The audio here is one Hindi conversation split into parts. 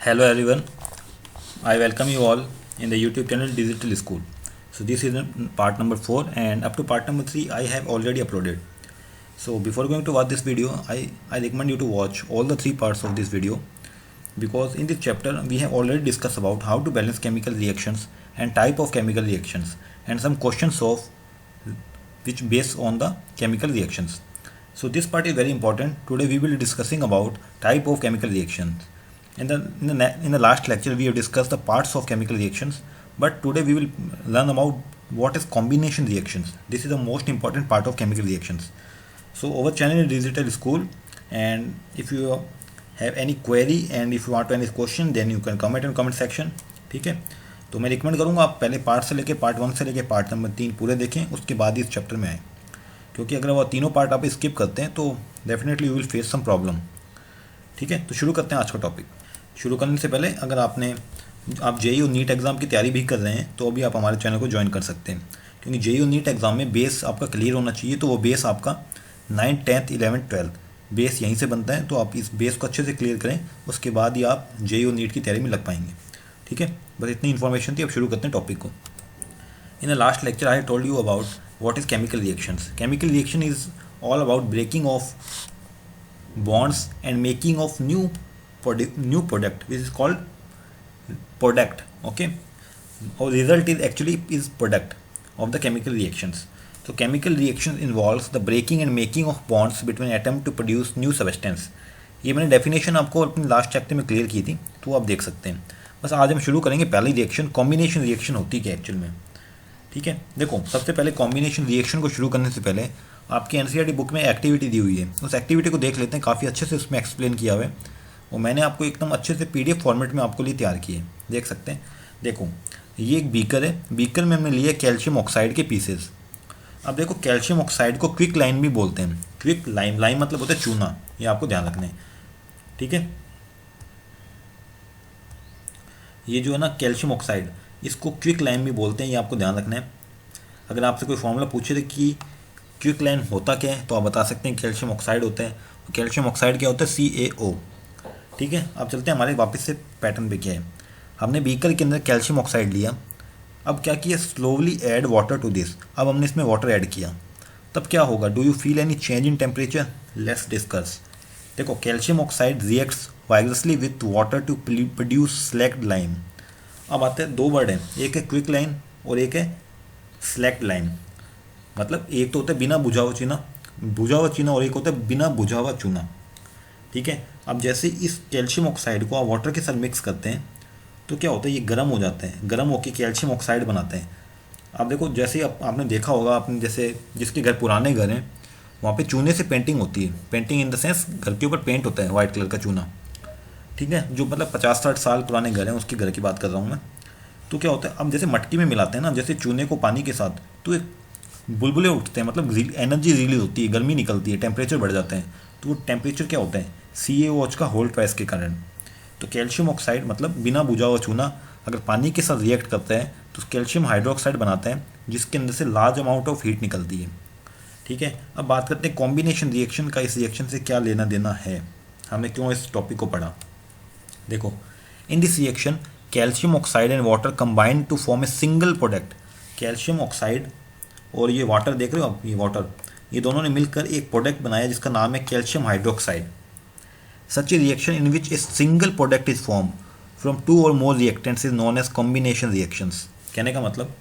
Hello everyone, I welcome you all in the YouTube channel Digital School. So this is part number 4 and up to part number 3 I have already uploaded. So before going to watch this video, I recommend you to watch all the 3 parts of this video, because in this chapter we have already discussed about how to balance chemical reactions and type of chemical reactions and some questions of which based on the chemical reactions. So this part is very important. Today we will be discussing about type of chemical reactions. In the last lecture we have discussed the parts of chemical reactions, but today we will learn about what is combination reactions. This is the most important part of chemical reactions. So our channel is Digital School, and if you have any query and if you want any question then you can comment in comment section. ठीक है, तो मैं रिकमेंड करूँगा आप पहले पार्ट से लेके पार्ट 1 से लेके पार्ट नंबर 3 पूरे देखें, उसके बाद इस चैप्टर में आए, क्योंकि अगर वो तीनों पार्ट आप स्किप करते हैं तो definitely you will face some problem. ठीक है, तो शुरू करते हैं आज का टॉपिक. शुरू करने से पहले अगर आप जेईई और नीट एग्ज़ाम की तैयारी भी कर रहे हैं तो भी आप हमारे चैनल को ज्वाइन कर सकते हैं, क्योंकि जेईई और नीट एग्ज़ाम में बेस आपका क्लियर होना चाहिए. तो वो बेस आपका 9th 10th 11th 12th base यहीं से बनता है. तो आप इस बेस को अच्छे से क्लियर करें, उसके बाद ही आप जेईई और नीट की तैयारी में लग पाएंगे. ठीक है, बस इतनी इन्फॉर्मेशन थी. अब शुरू करते हैं टॉपिक को. In the last lecture I told you about what is chemical reactions. Chemical reaction is all about breaking off bonds and making of new product which is called product. Okay, our result is product of the chemical reactions. So chemical reactions involves the breaking and making of bonds between atom to produce new substance. ये मैंने डेफिनेशन आपको अपने लास्ट चैप्टर में क्लियर की थी, तो आप देख सकते हैं. बस आज हम शुरू करेंगे पहली रिएक्शन. कॉम्बिनेशन रिएक्शन होती क्या एक्चुअल में. ठीक है, देखो सबसे पहले कॉम्बिनेशन रिएक्शन को शुरू करने से पहले आपकी एनसीईआरटी बुक में एक्टिविटी दी हुई है, उस एक्टिविटी को देख लेते हैं. काफ़ी अच्छे से उसमें एक्सप्लेन किया हुआ है और मैंने आपको एकदम अच्छे से पीडीएफ फॉर्मेट में आपको लिए तैयार किए, देख सकते हैं. देखो ये एक बीकर है, बीकर में हमने लिए कैल्शियम ऑक्साइड के पीसेस. अब देखो कैल्शियम ऑक्साइड को क्विक लाइम भी बोलते हैं. क्विक लाइम, लाइम मतलब होता है चूना, ये आपको ध्यान रखना है. ठीक है, ये जो है ना कैल्शियम ऑक्साइड, इसको क्विक लाइम भी बोलते हैं, ये आपको ध्यान रखना है. अगर आपसे कोई फॉर्मूला पूछे थे कि क्विक लाइम होता क्या है तो आप बता सकते हैं कैल्शियम ऑक्साइड होता है. कैल्शियम ऑक्साइड क्या होता है, CaO. ठीक है, अब चलते हैं हमारे वापस से पैटर्न पे. क्या है, हमने बीकर के अंदर कैल्शियम ऑक्साइड लिया. अब क्या किया, slowly add water to this. अब हमने इसमें वाटर ऐड किया, तब क्या होगा, do you feel any change in temperature. Let's discuss. देखो calcium oxide reacts vigorously with water to produce slaked lime. अब आते हैं दो वर्ड हैं, एक है क्विक लाइम और एक है स्लैक्ड लाइम. मतलब एक तो होता है बिना बुझा हुआ चूना और एक होता है बिना बुझा हुआ चूना. ठीक है, अब जैसे इस कैल्शियम ऑक्साइड को आप वाटर के साथ मिक्स करते हैं तो क्या होता है, ये गर्म हो जाता है, गर्म होकर कैल्शियम ऑक्साइड बनाते हैं. आप देखो जैसे आपने देखा होगा, आपने जैसे जिसके घर पुराने घर हैं वहाँ पे चूने से पेंटिंग होती है. पेंटिंग इन द सेंस घर के ऊपर पेंट होता है वाइट कलर का चूना. ठीक है, जो मतलब 50-60 साल पुराने घर हैं उसके घर की बात कर रहा हूँ मैं. तो क्या होता है, अब जैसे मटकी में मिलाते हैं ना, जैसे चूने को पानी के साथ, तो एक बुलबुले उठते हैं, मतलब एनर्जी रिलीज होती है, गर्मी निकलती है, टेम्परेचर बढ़ जाते हैं. तो वो टेम्परेचर क्या होता है, CaOH का होल्ड ट्वाइस के कारण. तो कैल्शियम ऑक्साइड मतलब बिना बुझा हुआ चूना अगर पानी के साथ रिएक्ट करता है तो कैल्शियम हाइड्रोक्साइड बनाता है, जिसके अंदर से लार्ज अमाउंट ऑफ हीट निकलती है. ठीक है, अब बात करते हैं कॉम्बिनेशन रिएक्शन का. इस रिएक्शन से क्या लेना देना है, हमने क्यों इस टॉपिक को पढ़ा. देखो in this reaction calcium oxide and water combine to form a single product. Calcium oxide और ये वाटर देख रहे हो आप, ये वाटर, ये दोनों ने मिलकर एक प्रोडक्ट बनाया जिसका नाम है calcium hydroxide. Such a reaction in which a single product is form from 2 और more reactants is known as combination reactions. कहने का मतलब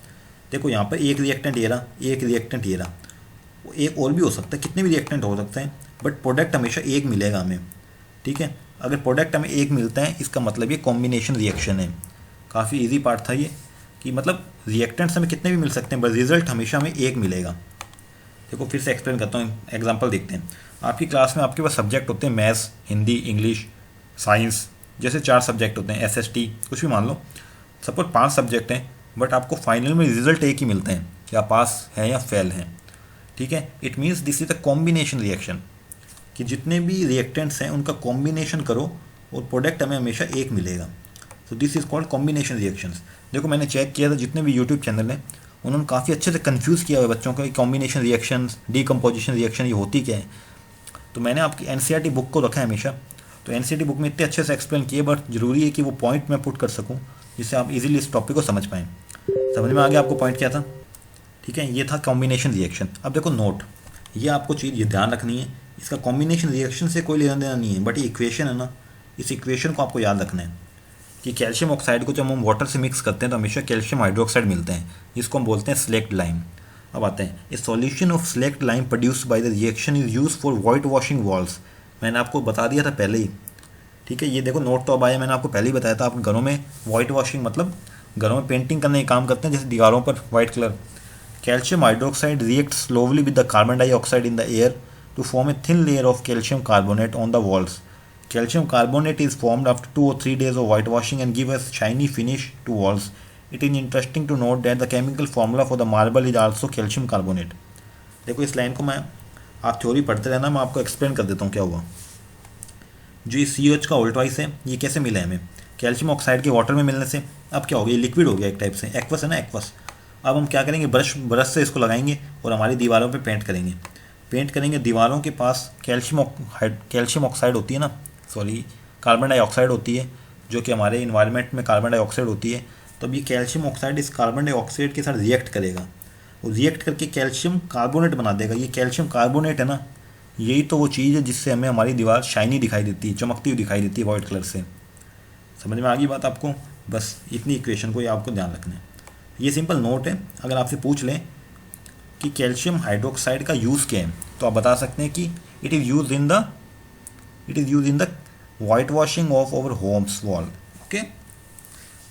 देखो यहाँ पर एक रिएक्टेंट ये रहा, एक रिएक्टेंट ये रहा, एक और भी हो सकता है, कितने भी रिएक्टेंट हो सकते हैं, बट प्रोडक्ट हमेशा एक मिलेगा हमें. ठीक है, अगर प्रोडक्ट हमें एक मिलता है इसका मतलब ये कॉम्बिनेशन रिएक्शन है. काफ़ी इजी पार्ट था ये, कि मतलब रिएक्टेंट्स हमें कितने भी मिल सकते हैं बट रिजल्ट हमेशा हमें एक मिलेगा. देखो फिर से एक्सप्लेन करता हूँ, एग्जांपल देखते हैं. आपकी क्लास में आपके पास सब्जेक्ट होते हैं मैथ्स, हिंदी, इंग्लिश, साइंस, जैसे 4 सब्जेक्ट होते हैं, SST कुछ भी मान लो. सपोज 5 सब्जेक्ट हैं, बट आपको फाइनल में रिजल्ट एक ही मिलते हैं, या पास है या फेल हैं. ठीक है, it means this is a combination reaction, कि जितने भी रिएक्टेंट्स हैं उनका कॉम्बिनेशन करो और प्रोडक्ट हमें हमेशा एक मिलेगा. तो this is called combination reactions. देखो मैंने चेक किया था, जितने भी यूट्यूब चैनल हैं उन्होंने काफ़ी अच्छे से कंफ्यूज किया हुआ है बच्चों को, कॉम्बिनेशन रिएक्शंस, डीकम्पोजिशन रिएक्शन ये होती क्या है. तो मैंने आपकी एनसीईआरटी बुक को रखा है हमेशा तो एनसीईआरटी बुक में इतने अच्छे से एक्सप्लेन किए, बट जरूरी है कि वो पॉइंट मैं पुट कर सकूँ जिससे आप इजीली इस टॉपिक को समझ पाएँ। समझ में आ गया आपको पॉइंट क्या था? ठीक है, ये था कॉम्बिनेशन रिएक्शन। अब देखो नोट, ये आपको चीज़ ये ध्यान रखनी है, इसका कॉम्बिनेशन रिएक्शन से कोई लेना देना नहीं है, बट ये इक्वेशन है ना, इस इक्वेशन को आपको याद रखना है कि कैल्शियम ऑक्साइड को जब हम वाटर से मिक्स करते हैं तो हमेशा कैल्शियम हाइड्रोक्साइड मिलते हैं, जिसको हम बोलते हैं स्लेक्ट लाइम। अब आते हैं, ए solution of slaked lime produced by the reaction is use for white washing walls. मैंने आपको बता दिया था पहले ही, ठीक है। ये देखो नोट तो अब आया, मैंने आपको पहले ही बताया था। आप घरों में वाइट वॉशिंग मतलब घरों में पेंटिंग करने का काम करते हैं, जैसे दीवारों पर white colour. Calcium hydroxide react slowly with the carbon dioxide in the air to form a thin layer of calcium carbonate on the walls. Calcium carbonate is formed after 2 or 3 days of whitewashing and give a shiny finish to walls. It is interesting to note that the chemical formula for the marble is also calcium carbonate. देखो इस लाइन को मैं, आप थ्योरी पढ़ते रहना, मैं आपको एक्सप्लेन कर देता हूँ क्या हुआ। जो ये COH का ऑल्टवाइस है, ये कैसे मिला है हमें? कैल्शियम ऑक्साइड के वाटर में मिलने से अब क्या हो गया, लिक्विड हो गया एक टाइप से, एक्वस है ना, एक्वस। अब हम क्या करेंगे, ब्रश से इसको लगाएंगे और हमारी दीवारों पे पेंट करेंगे। दीवारों के पास कैल्शियम ऑक्साइड होती है ना, सॉरी कार्बन डाइऑक्साइड होती है, जो कि हमारे इन्वायरमेंट में कार्बन डाइऑक्साइड होती है। तो अब ये कैल्शियम ऑक्साइड इस कार्बन डाइऑक्साइड के साथ रिएक्ट करेगा, वो रिएक्ट करके कैल्शियम कार्बोनेट बना देगा। ये कैल्शियम कार्बोनेट है ना, यही तो वो चीज़ है जिससे हमें हमारी दीवार शाइनी दिखाई देती है, चमकती हुई दिखाई देती है वाइट कलर से। समझ में आ गई बात आपको? बस इतनी इक्वेशन को ही आपको ध्यान रखना है। ये सिंपल नोट है, अगर आपसे पूछ लें कि कैल्शियम हाइड्रोक्साइड का यूज़ क्या है, तो आप बता सकते हैं कि it is use in the white washing of our homes wall. Okay,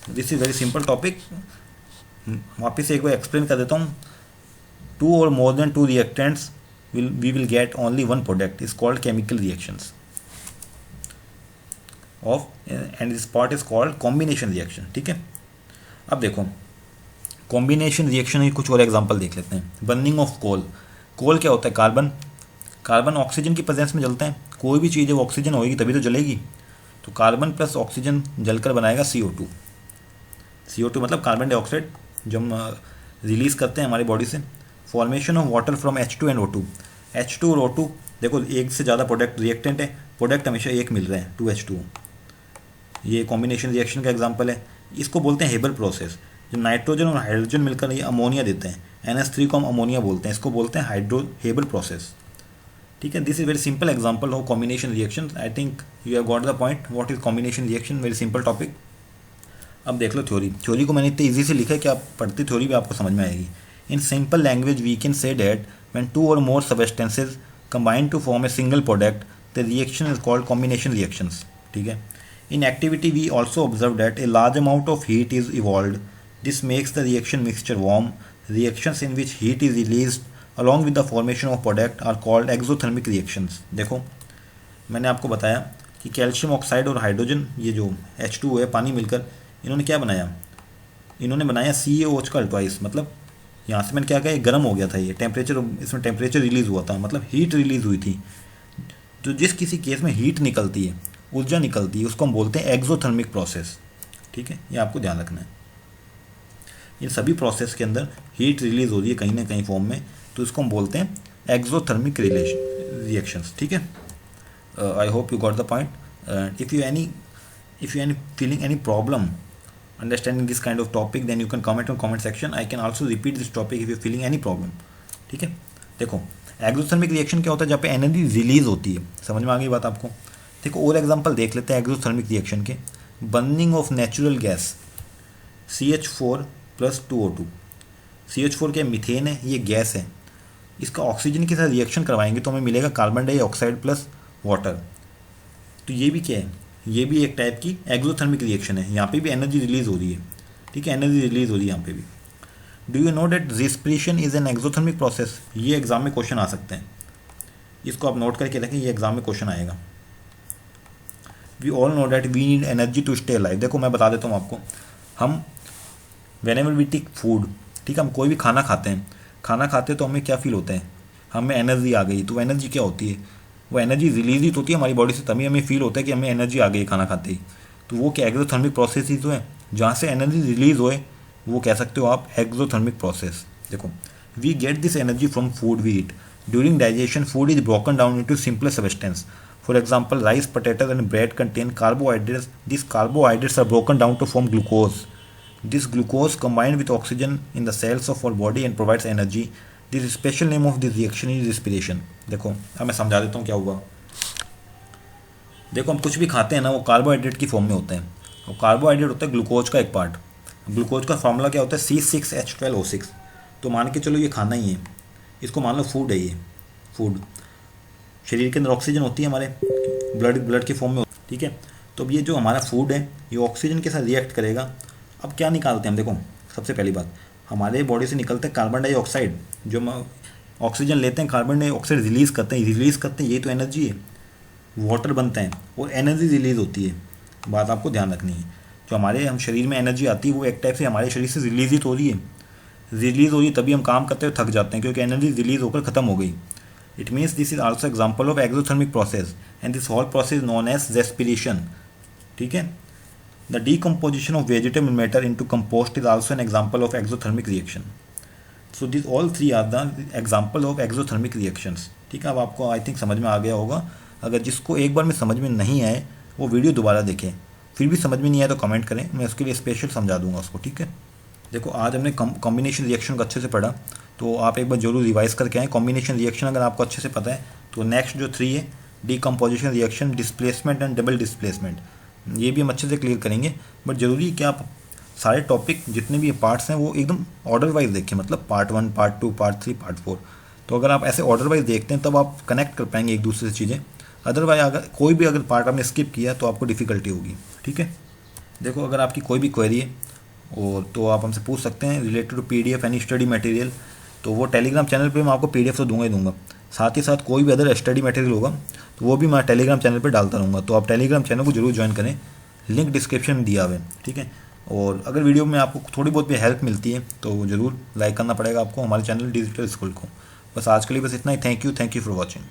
this is very simple topic. वापस एक बार एक्सप्लेन कर देता हूँ। 2 or more than 2 reactants we will get only one product is called chemical reactions of, and this part is called combination reaction। ठीक है, अब देखो कॉम्बिनेशन रिएक्शन की कुछ और एग्जांपल देख लेते हैं। बर्निंग ऑफ कोल क्या होता है? कार्बन ऑक्सीजन की प्रेजेंस में जलता है। कोई भी चीज़ है वो ऑक्सीजन होगी तभी तो जलेगी, तो कार्बन प्लस ऑक्सीजन जलकर बनाएगा CO2 मतलब कार्बन डाइऑक्साइड, जो हम रिलीज़ करते हैं हमारी बॉडी से। Formation of water from H2 and O2। H2 और O2 देखो एक से ज़्यादा प्रोडक्ट रिएक्टेंट है, प्रोडक्ट हमेशा एक मिल रहा है 2H2। ये कॉम्बिनेशन रिएक्शन का एग्जांपल है। इसको बोलते हैं हेबर प्रोसेस। जो नाइट्रोजन और हाइड्रोजन मिलकर ये अमोनिया देते हैं, NH3 को हम अमोनिया बोलते हैं, इसको बोलते हैं हेबर प्रोसेस। ठीक है, this is very simple example of combination reaction. I think you have got the point what is combination reaction, very simple topic. अब देख लो थ्योरी को मैंने इतने ईजी से लिखा है कि आप पढ़ते थ्योरी भी आपको समझ में आएगी। In simple language we can say that when 2 or more substances combine to form a single product, the reaction is called combination reactions। ठीक है, in activity we also observe that a large amount of heat is evolved. This makes the reaction mixture warm. Reactions in which heat is released along with the formation of product are called exothermic reactions। देखो मैंने आपको बताया कि कैल्शियम ऑक्साइड और हाइड्रोजन, ये जो H2 है, पानी मिलकर इन्होंने क्या बनाया, इन्होंने बनाया CaOH का अल्टवाइस। मतलब यहाँ से मैंने क्या कहा, गर्म हो गया था ये, टेम्परेचर, इसमें टेम्परेचर रिलीज़ हुआ था, मतलब हीट रिलीज़ हुई थी। तो जिस किसी केस में हीट निकलती है, ऊर्जा निकलती है, उसको हम बोलते हैं एक्सोथर्मिक प्रोसेस। ठीक है, ये आपको ध्यान रखना है। इन सभी प्रोसेस के अंदर हीट रिलीज़ हो रही है कहीं ना कहीं फॉर्म में, तो इसको हम बोलते हैं एक्सोथर्मिक रिएक्शंस। ठीक है, I hope you got the point. If you feeling any problem understanding this kind of topic, then you can comment on comment section. I can also repeat this topic if you're feeling any problem। ठीक है, देखो एक्सोथर्मिक रिएक्शन क्या होता है, जहाँ पे एनर्जी रिलीज होती है। समझ में आ गई बात आपको? देखो और एग्जांपल देख लेते हैं एक्सोथर्मिक रिएक्शन के। Burning of natural gas CH4 + 2O2। CH4 क्या, मीथेन है, ये गैस है। इसका ऑक्सीजन के साथ रिएक्शन करवाएंगे तो हमें मिलेगा कार्बन डाइऑक्साइड प्लस वाटर। तो ये भी क्या है, ये भी एक टाइप की एक्सोथर्मिक रिएक्शन है। यहाँ पे भी एनर्जी रिलीज हो रही है। ठीक है, एनर्जी रिलीज हो रही है यहाँ पे भी। Do you know that respiration is an exothermic process? ये एग्जाम में क्वेश्चन आ सकते हैं, इसको आप नोट करके रखें, ये एग्जाम में क्वेश्चन आएगा। We all know that we need energy to stay alive. देखो मैं बता देता हूँ आपको, हम व्हेनेवर वी टेक फूड, ठीक है, हम कोई भी खाना खाते तो हमें क्या फील होता है, हमें एनर्जी आ गई। तो एनर्जी क्या होती है, वो एनर्जी रिलीज ही होती है हमारी बॉडी से, तभी हमें फील होता है कि हमें एनर्जी आ गई खाना खाते ही। तो वो क्या एक्सोथर्मिक प्रोसेस ही तो है, जहाँ से एनर्जी रिलीज होए वो कह सकते हो आप एक्सोथर्मिक प्रोसेस। देखो we get this energy from food we eat. During digestion food is broken down into simple substance. For example, rice, potatoes, and bread contain carbohydrates. These carbohydrates are broken down to form glucose. This glucose combined with oxygen in the cells of our body and provides energy. This special name of this reaction is respiration. देखो अब मैं समझा देता हूँ क्या हुआ। देखो हम कुछ भी खाते हैं ना, वो कार्बोहाइड्रेट की फॉर्म में होते हैं, और कार्बोहाइड्रेट होता है ग्लूकोज का एक पार्ट। ग्लूकोज का फॉर्मूला क्या होता है, C6H12O6। तो मान के चलो ये खाना ही है, इसको मान लो फूड है, ये फूड। शरीर के अंदर ऑक्सीजन होती है हमारे, ब्लड की फॉर्म में, ठीक है। तो अब ये जो हमारा फूड है ये ऑक्सीजन के साथ रिएक्ट करेगा। अब क्या निकालते हैं हम, देखो सबसे पहली बात हमारे बॉडी से निकलते हैं कार्बन डाइऑक्साइड, जो हम ऑक्सीजन लेते हैं कार्बन डाइऑक्साइड रिलीज़ करते हैं, ये तो एनर्जी है। वाटर बनता है और एनर्जी रिलीज़ होती है। बात आपको ध्यान रखनी है, जो हम शरीर में एनर्जी आती है वो एक टाइप से हमारे शरीर से रिलीज ही तो हो रही है, तभी हम काम करते हुए थक जाते हैं, क्योंकि एनर्जी रिलीज होकर ख़त्म हो गई। It means this is also example of exothermic process and this whole process known as respiration, ठीक है। The decomposition of vegetable matter into compost is also an example of exothermic reaction. So this all three are the example of exothermic reactions, ठीक है। अब आपको आई थिंक समझ में आ गया होगा। अगर जिसको एक बार में समझ में नहीं आए वो वीडियो दोबारा देखें, फिर भी समझ में नहीं आया तो कमेंट करें, मैं उसके लिए स्पेशल समझा दूंगा उसको, ठीक है। देखो आज हमने कॉम्बिनेशन रिएक्शन को अच्छे से पढ़ा, तो आप एक बार जरूर रिवाइज करके आएँ। कॉम्बिनेशन रिएक्शन अगर आपको अच्छे से पता है तो नेक्स्ट जो 3 है, decomposition reaction, displacement and double displacement, ये भी हम अच्छे से क्लियर करेंगे। बट जरूरी है कि आप सारे टॉपिक जितने भी पार्ट्स हैं वो एकदम ऑर्डर वाइज देखें, मतलब पार्ट 1, पार्ट 2, पार्ट 3, पार्ट 4। तो अगर आप ऐसे ऑर्डर वाइज देखते हैं तब आप कनेक्ट कर पाएंगे एक दूसरे से चीज़ें। अदरवाइज अगर कोई भी पार्ट आपने स्किप किया तो आपको डिफ़िकल्टी होगी, ठीक है। देखो अगर आपकी कोई भी क्वेरी है और तो आप हमसे पूछ सकते हैं related to PDF any study material, तो वो टेलीग्राम चैनल पे मैं आपको PDF तो दूंगा ही दूंगा। साथ ही साथ कोई भी अदर स्टडी मटेरियल होगा तो वो भी मैं टेलीग्राम चैनल पे डालता रहूँगा, तो आप टेलीग्राम चैनल को जरूर ज्वाइन करें, लिंक डिस्क्रिप्शन में दिया हुआ है, ठीक है। और अगर वीडियो में आपको थोड़ी बहुत भी हेल्प मिलती है तो ज़रूर लाइक करना पड़ेगा आपको हमारे चैनल डिजिटल स्कूल को। बस आज के लिए बस इतना ही। Thank you for watching.